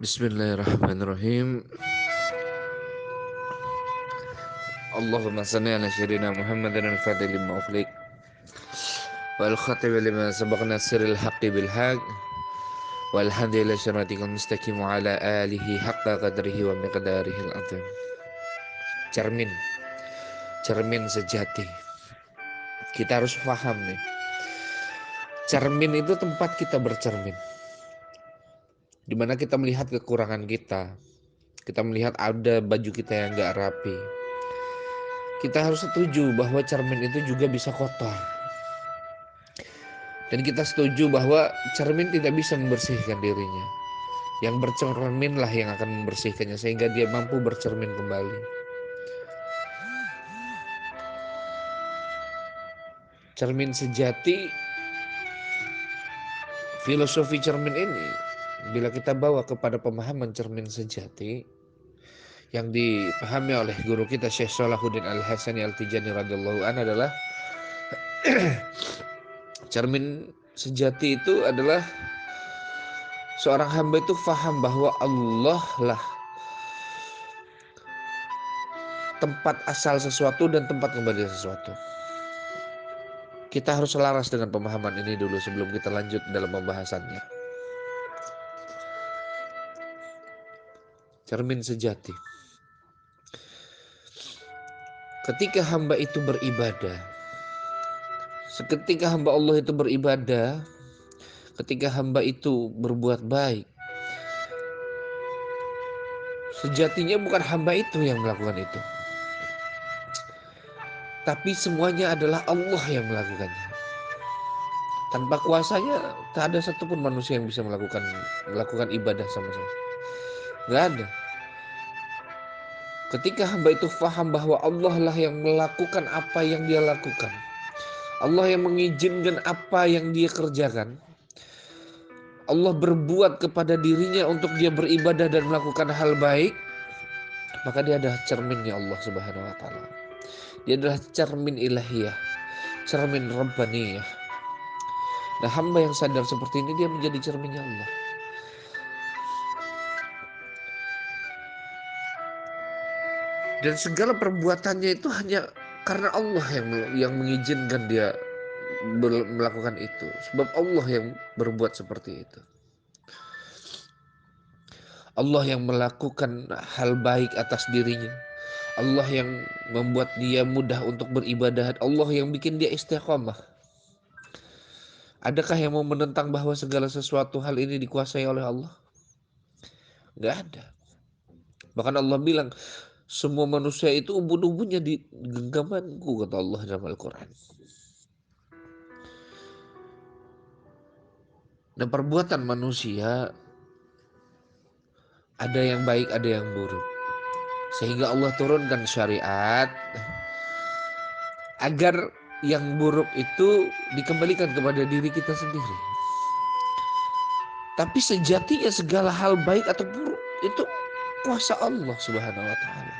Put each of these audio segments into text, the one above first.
Bismillahirrahmanirrahim. Allahumma salli ala sayyidina Muhammadin al-fatih lima ughliq wal khatimi lima sabaq nasiril haqqi bil haqq wal hadi ila syaratikal mustaqim wa ala alihi haqqa qadrihi wa miqdarihi al-azim. Cermin, cermin sejati. Kita harus paham nih. Cermin itu tempat kita bercermin. Di mana kita melihat kekurangan kita. Kita melihat ada baju kita yang gak rapi. Kita harus setuju bahwa cermin itu juga bisa kotor. Dan kita setuju bahwa cermin tidak bisa membersihkan dirinya. Yang bercerminlah yang akan membersihkannya sehingga dia mampu bercermin kembali. Cermin sejati, filosofi cermin ini, bila kita bawa kepada pemahaman cermin sejati yang dipahami oleh guru kita Syekh Salahuddin Al-Hassani Al-Tijani radhiyallahu anhu adalah cermin sejati itu adalah seorang hamba itu faham bahwa Allah lah tempat asal sesuatu dan tempat kembali sesuatu. Kita harus selaras dengan pemahaman ini dulu sebelum kita lanjut dalam pembahasannya. Cermin sejati. Ketika hamba itu beribadah, ketika hamba Allah itu beribadah, ketika hamba itu berbuat baik, sejatinya bukan hamba itu yang melakukan itu, tapi semuanya adalah Allah yang melakukannya. Tanpa kuasanya, tak ada satupun manusia yang bisa melakukan ibadah sama-sama. Gak ada. Ketika hamba itu faham bahwa Allah lah yang melakukan apa yang dia lakukan, Allah yang mengizinkan apa yang dia kerjakan, Allah berbuat kepada dirinya untuk dia beribadah dan melakukan hal baik, maka dia adalah cerminnya Allah Subhanahu wa taala. Dia adalah cermin ilahiyah, cermin rabbaniyah. Nah, hamba yang sadar seperti ini dia menjadi cerminnya Allah. Dan segala perbuatannya itu hanya karena Allah yang mengizinkan dia melakukan itu. Sebab Allah yang berbuat seperti itu. Allah yang melakukan hal baik atas dirinya. Allah yang membuat dia mudah untuk beribadah. Allah yang bikin dia istiqomah. Adakah yang mau menentang bahwa segala sesuatu hal ini dikuasai oleh Allah? Gak ada. Bahkan Allah bilang, semua manusia itu ubun-ubunnya di genggamanku, kata Allah dalam Al-Quran. Dan perbuatan manusia ada yang baik, ada yang buruk. Sehingga Allah turunkan syariat agar yang buruk itu dikembalikan kepada diri kita sendiri. Tapi sejatinya segala hal baik atau buruk itu kuasa Allah Subhanahu wa taala.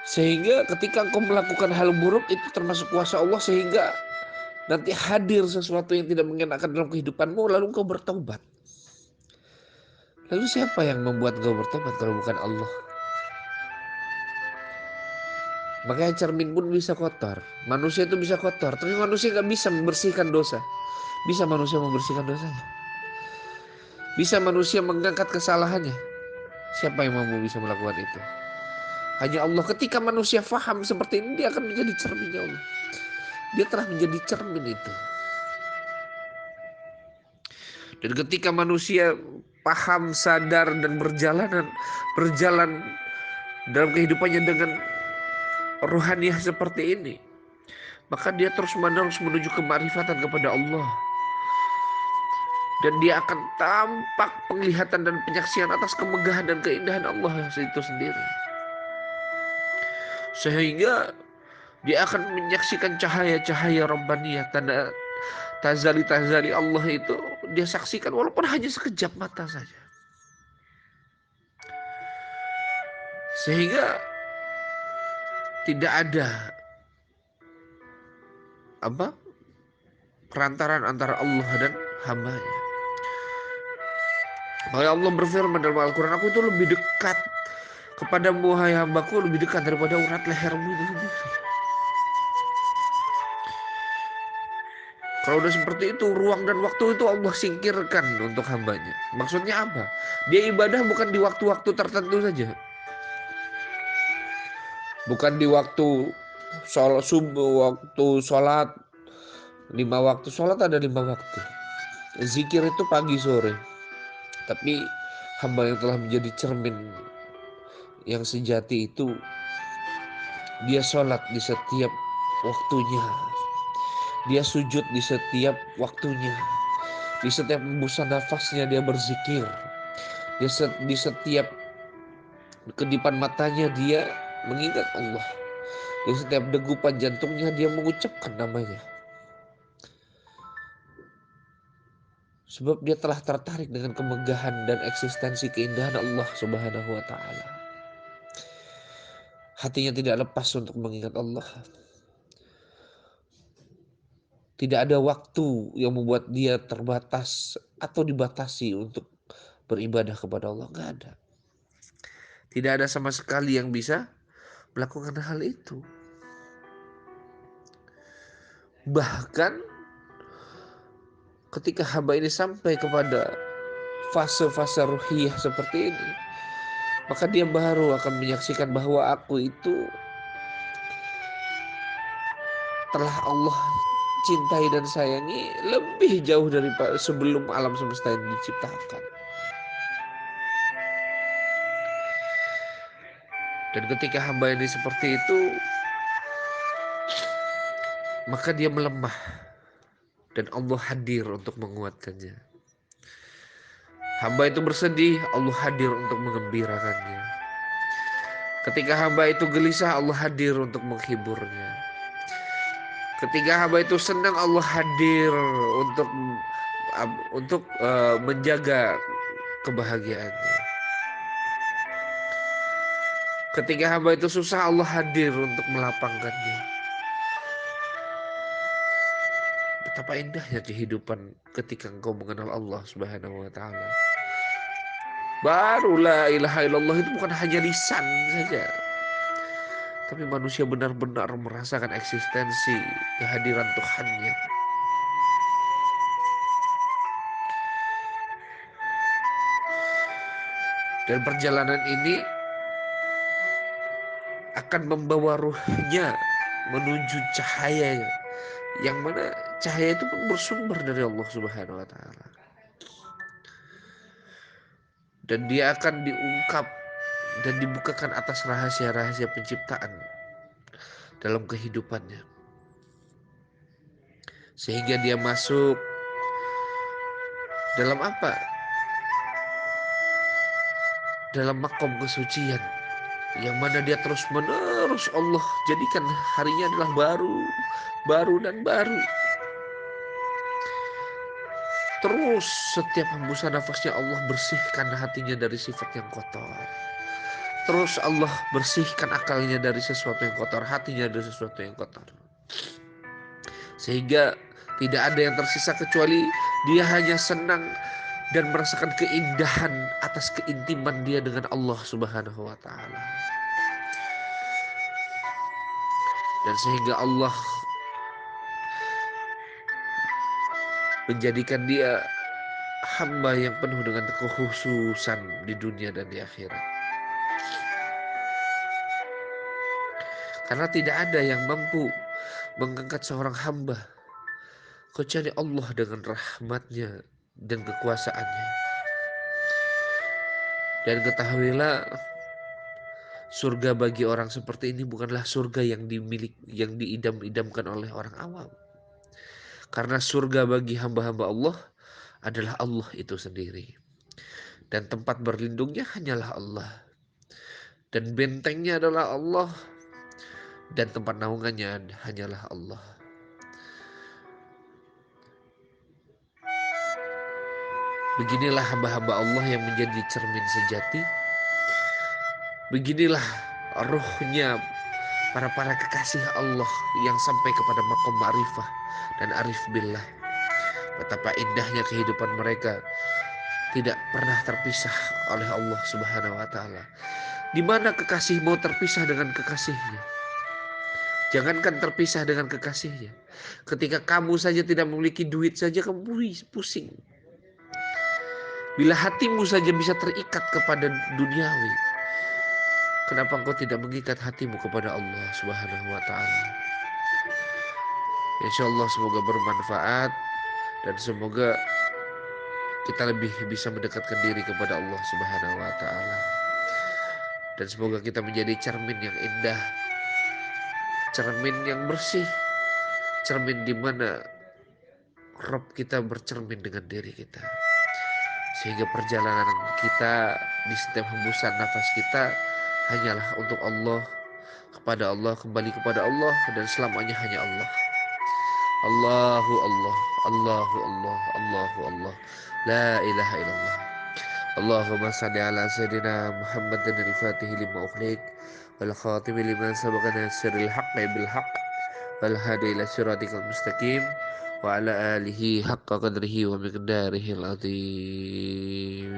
Sehingga ketika engkau melakukan hal buruk itu termasuk kuasa Allah, sehingga nanti hadir sesuatu yang tidak mengenakan dalam kehidupanmu lalu engkau bertobat. Lalu siapa yang membuat engkau bertobat kalau bukan Allah? Makanya cermin pun bisa kotor. Manusia itu bisa kotor, tapi manusia gak bisa membersihkan dosa. Bisa manusia membersihkan dosanya. Bisa manusia mengangkat kesalahannya. Siapa yang mampu bisa melakukan itu? Hanya Allah. Ketika manusia faham seperti ini, dia akan menjadi cerminnya Allah. Dia telah menjadi cermin itu. Dan ketika manusia paham, sadar, dan berjalan dalam kehidupannya dengan rohaniah seperti ini, maka dia terus-menerus menuju kemarifatan kepada Allah. Dan dia akan tampak penglihatan dan penyaksian atas kemegahan dan keindahan Allah itu sendiri. Sehingga dia akan menyaksikan cahaya-cahaya Rabbaniyah, tanda tazali Allah itu dia saksikan walaupun hanya sekejap mata saja. Sehingga tidak ada perantaran antara Allah dan hambanya. Makanya Allah berfirman dalam Al-Quran, aku itu lebih dekat kepadamu hai hambaku, lebih dekat daripada urat lehermu itu sendiri. Kalau udah seperti itu, ruang dan waktu itu Allah singkirkan untuk hambanya. Maksudnya apa? Dia ibadah bukan di waktu-waktu tertentu saja. Bukan di waktu sholat subuh, waktu sholat, 5 waktu. Sholat ada 5 waktu. Zikir itu pagi sore. Tapi hamba yang telah menjadi cermin yang sejati itu, dia sholat di setiap waktunya. Dia sujud di setiap waktunya. Di setiap hembusan nafasnya dia berzikir. Di setiap kedipan matanya dia mengingat Allah. Di setiap degupan jantungnya dia mengucapkan namanya. Sebab dia telah tertarik dengan kemegahan dan eksistensi keindahan Allah Subhanahu wa ta'ala. Hatinya tidak lepas untuk mengingat Allah. Tidak ada waktu yang membuat dia terbatas atau dibatasi untuk beribadah kepada Allah. Nggak ada. Tidak ada sama sekali yang bisa melakukan hal itu. Bahkan ketika hamba ini sampai kepada fase-fase ruhiyah seperti ini, maka dia baru akan menyaksikan bahwa aku itu telah Allah cintai dan sayangi lebih jauh daripada sebelum alam semesta ini diciptakan. Dan ketika hamba ini seperti itu, maka dia melemah dan Allah hadir untuk menguatkannya. Hamba itu bersedih, Allah hadir untuk mengembirakannya. Ketika hamba itu gelisah, Allah hadir untuk menghiburnya. Ketika hamba itu senang, Allah hadir untuk menjaga kebahagiaannya. Ketika hamba itu susah, Allah hadir untuk melapangkannya. Betapa indahnya kehidupan ketika engkau mengenal Allah Subhanahu wa ta'ala. Baru la ilaha illallah itu bukan hanya lisan saja, tapi manusia benar-benar merasakan eksistensi kehadiran Tuhannya. Dan perjalanan ini akan membawa ruhnya menuju cahaya, yang mana cahaya itu pun bersumber dari Allah Subhanahu wa ta'ala. Dan dia akan diungkap dan dibukakan atas rahasia-rahasia penciptaan dalam kehidupannya. Sehingga dia masuk dalam apa? Dalam makom kesucian, yang mana dia terus menerus Allah jadikan harinya adalah baru dan baru. Terus setiap hembusan nafasnya Allah bersihkan hatinya dari sifat yang kotor. Terus Allah bersihkan akalnya dari sesuatu yang kotor, hatinya dari sesuatu yang kotor. Sehingga tidak ada yang tersisa kecuali dia hanya senang dan merasakan keindahan atas keintiman dia dengan Allah Subhanahu wa ta'ala. Dan sehingga Allah menjadikan dia hamba yang penuh dengan kekhususan di dunia dan di akhirat. Karena tidak ada yang mampu mengangkat seorang hamba kecuali Allah dengan rahmatnya dan kekuasaannya. Dan ketahuilah, surga bagi orang seperti ini bukanlah surga yang diidam-idamkan oleh orang awam. Karena surga bagi hamba-hamba Allah adalah Allah itu sendiri. Dan tempat berlindungnya hanyalah Allah. Dan bentengnya adalah Allah. Dan tempat naungannya hanyalah Allah. Beginilah hamba-hamba Allah yang menjadi cermin sejati. Beginilah ruhnya para kekasih Allah yang sampai kepada maqam ma'rifah dan arif billah. Betapa indahnya kehidupan mereka tidak pernah terpisah oleh Allah Subhanahu wa taala. Di mana kekasih mau terpisah dengan kekasihnya? Jangankan terpisah dengan kekasihnya. Ketika kamu saja tidak memiliki duit saja kamu pusing. Bila hatimu saja bisa terikat kepada duniawi, kenapa engkau tidak mengikat hatimu kepada Allah Subhanahu wa taala? Insyaallah semoga bermanfaat dan semoga kita lebih bisa mendekatkan diri kepada Allah Subhanahu wa taala. Dan semoga kita menjadi cermin yang indah, cermin yang bersih, cermin di mana Rob kita bercermin dengan diri kita. Sehingga perjalanan kita di setiap hembusan nafas kita hanyalah untuk Allah, kepada Allah, kembali kepada Allah, dan selamanya hanya Allah. Allahu Allah, Allahu Allah, Allahu Allah, la ilaha illallah. Allahumma salli ala sayyidina Muhammadin al-Fatih lima ukhliq wal khatimi lima sabaka nasiril haqqi bil haqq wal hadi ila siratikal mustaqim wa ala alihi haqqa qadrihi wa miqdarihi al-azim.